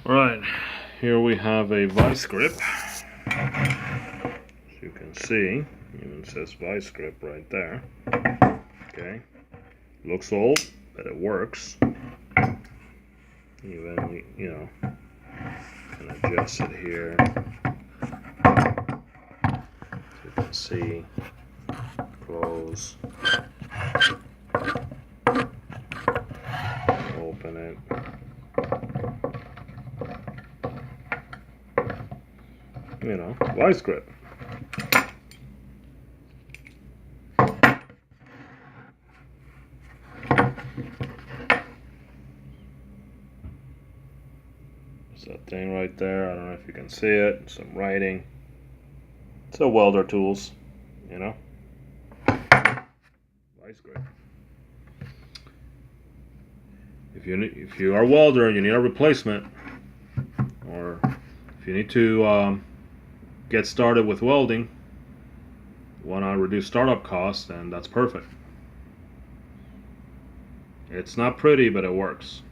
Right, here we have a vice grip. As you can see, even says vice grip right there. Okay, looks old, but it works. Even, you know, can adjust it here. As you can see, close, open it. You know, vice grip. There's that thing right there. I don't know if you can see it. Some writing. It's a welder tools, you know. Vice grip. If you are a welder and you need a replacement, or if you need to get started with welding, want to reduce startup costs, then that's perfect. It's not pretty, but it works.